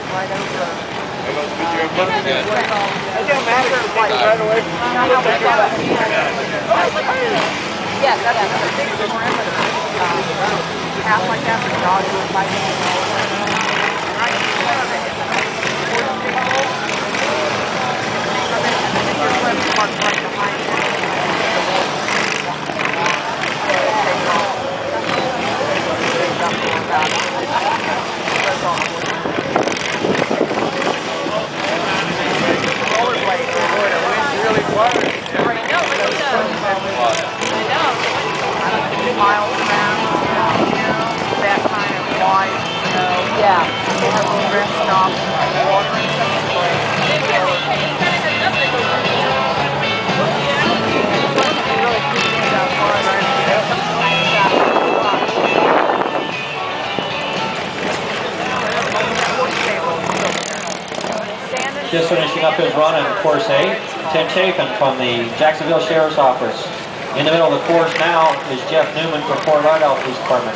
right over. It doesn't matter if it's like right away. Yes, that's a big perimeter. Half like that for dogs who are fighting all over. Right in front of it is a sports table. And then your left park right behind it. Miles around, that kind of wide, yeah, they have a little rest stop, water and stuff in place. Really appreciate that part, right? Just finishing up his run in Course A, Tim Chapin from the Jacksonville Sheriff's Office. In the middle of the course now is Jeff Newman from Fort Lauderdale Police Department.